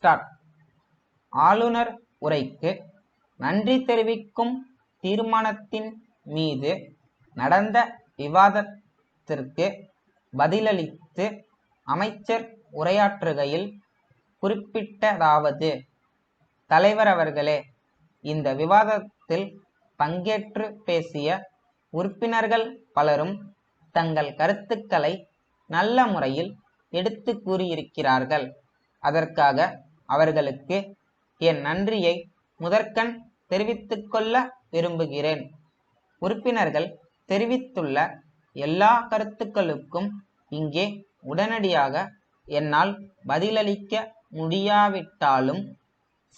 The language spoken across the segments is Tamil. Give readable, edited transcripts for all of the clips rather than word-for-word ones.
ஸ்டார்ட். ஆளுநர் உரைக்கு நன்றி தெரிவிக்கும் தீர்மானத்தின் மீது நடந்த விவாதத்திற்கு பதிலளித்து அமைச்சர் உரையாற்றுகையில் குறிப்பிட்டதாவது: தலைவர் அவர்களே, இந்த விவாதத்தில் பங்கேற்று பேசிய உறுப்பினர்கள் பலரும் தங்கள் கருத்துக்களை நல்ல முறையில் எடுத்து கூறியிருக்கிறார்கள். அதற்காக அவர்களுக்கு என் நன்றியை முதற்கண் தெரிவித்துக்கொள்ள விரும்புகிறேன். உறுப்பினர்கள் தெரிவித்துள்ள எல்லா கருத்துக்களுக்கும் இங்கே உடனடியாக என்னால் பதிலளிக்க முடியாவிட்டாலும்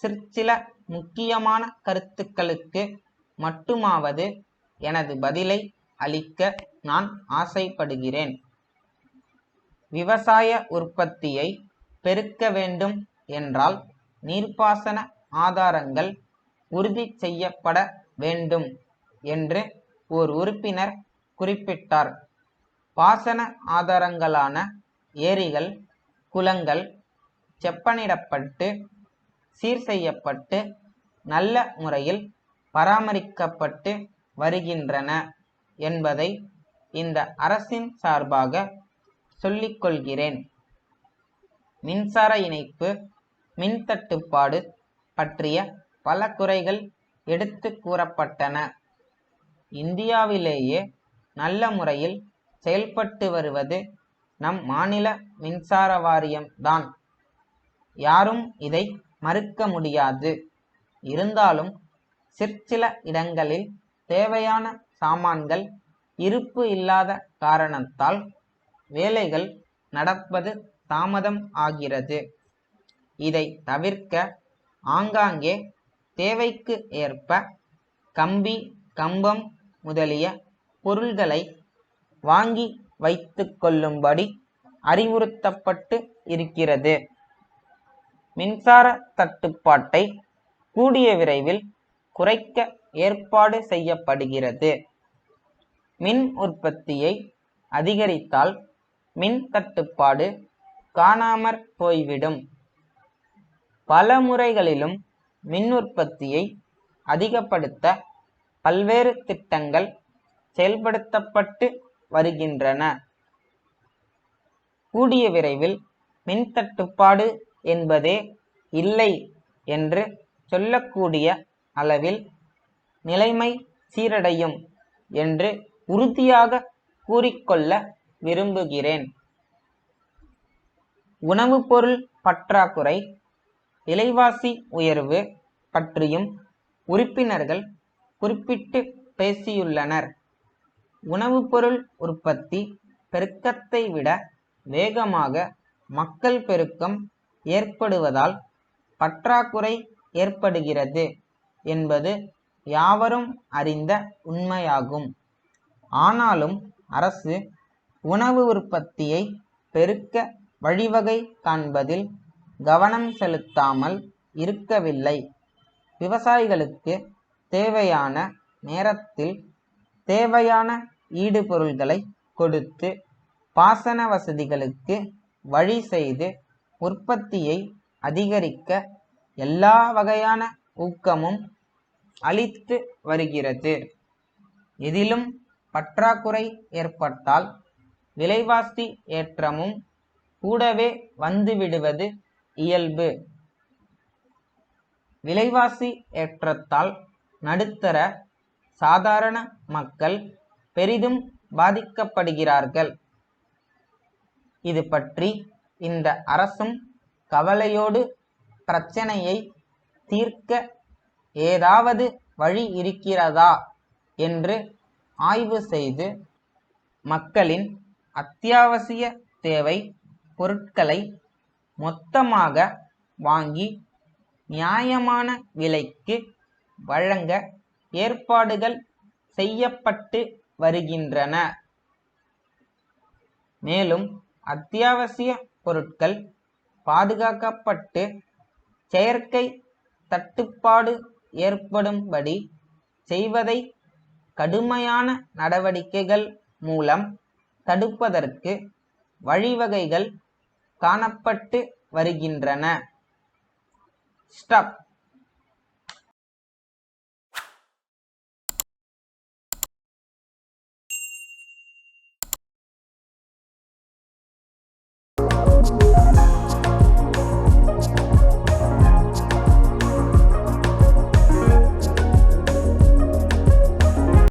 சிற்சில முக்கியமான கருத்துக்களுக்கு மட்டுமாவது எனது பதிலை அளிக்க நான் ஆசைப்படுகிறேன். விவசாய உற்பத்தியை பெருக்க வேண்டும் என்றால் நீர்ப்பாசன ஆதாரங்கள் உறுதி செய்யப்பட வேண்டும் என்று ஓர் உறுப்பினர் குறிப்பிட்டார். பாசன ஆதாரங்களான ஏரிகள், குளங்கள் செப்பனிடப்பட்டு சீர் செய்யப்பட்டு நல்ல முறையில் பராமரிக்கப்பட்டு வருகின்றன என்பதை இந்த அரசின் சார்பாக சொல்லிக்கொள்கிறேன். மின்சார இணைப்பு, மின் தட்டுப்பாடு பற்றிய பல குறைகள் எடுத்து கூறப்பட்டன. இந்தியாவிலேயே நல்ல முறையில் செயல்பட்டு வருவது நம் மாநில மின்சார வாரியம்தான். யாரும் இதை மறுக்க முடியாது. இருந்தாலும் சிற்சில இடங்களில் தேவையான சாமான்கள் இருப்பு இல்லாத காரணத்தால் வேலைகள் நடப்பது தாமதம் ஆகிறது. இதை தவிர்க்க ஆங்காங்கே தேவைக்கு ஏற்ப கம்பி, கம்பம் முதலிய பொருள்களை வாங்கி வைத்து கொள்ளும்படி அறிவுறுத்தப்பட்டு இருக்கிறது. மின்சார தட்டுப்பாட்டை கூடிய விரைவில் குறைக்க ஏற்பாடு செய்யப்படுகிறது. மின் உற்பத்தியை அதிகரித்தால் மின் தட்டுப்பாடு காணாமற் போய்விடும். பல முறைகளிலும் மின் உற்பத்தியை அதிகப்படுத்த பல்வேறு திட்டங்கள் செயல்படுத்தப்பட்டு வருகின்றன. கூடிய விரைவில் மின் தட்டுப்பாடு என்பதே இல்லை என்று சொல்லக்கூடிய அளவில் நிலைமை சீரடையும் என்று உறுதியாக கூறிக்கொள்ள விரும்புகிறேன். உணவுப் பொருள் பற்றாக்குறை, விலைவாசி உயர்வு பற்றியும் உறுப்பினர்கள் குறிப்பிட்டு பேசியுள்ளனர். உணவுப் பொருள் உற்பத்தி பெருக்கத்தை விட வேகமாக மக்கள் பெருக்கம் ஏற்படுவதால் பற்றாக்குறை ஏற்படுகிறது என்பது யாவரும் அறிந்த உண்மையாகும். ஆனாலும் அரசு உணவு உற்பத்தியை பெருக்க வழிவகை காண்பதில் கவனம் செலுத்தாமல் இருக்கவில்லை. விவசாயிகளுக்கு தேவையான நேரத்தில் தேவையான ஈடுபொருள்களை கொடுத்து பாசன வசதிகளுக்கு வழி செய்து உற்பத்தியை அதிகரிக்க எல்லா வகையான ஊக்கமும் அளித்து வருகிறது. இதிலும் பற்றாக்குறை ஏற்பட்டால் விலைவாசி ஏற்றமும் கூடவே வந்துவிடுவது இயல்பு. விலைவாசி ஏற்றத்தால் நடுத்தர சாதாரண மக்கள் பெரிதும் பாதிக்கப்படுகிறார்கள். இது பற்றி இந்த அரசும் கவலையோடு பிரச்சனையை தீர்க்க ஏதாவது வழி இருக்கிறதா என்று ஆய்வு செய்து மக்களின் அத்தியாவசிய தேவை பொருட்களை மொத்தமாக வாங்கி நியாயமான விலைக்கு வழங்க ஏற்பாடுகள் செய்யப்பட்டு வருகின்றன. மேலும் அத்தியாவசிய பொருட்கள் பாதுகாக்கப்பட்டு செயற்கை தட்டுப்பாடு ஏற்படும்படி செய்வதை கடுமையான நடவடிக்கைகள் மூலம் தடுப்பதற்கு வழிவகைகள் காணப்பட்டு வருகின்றன. ஸ்டாப்.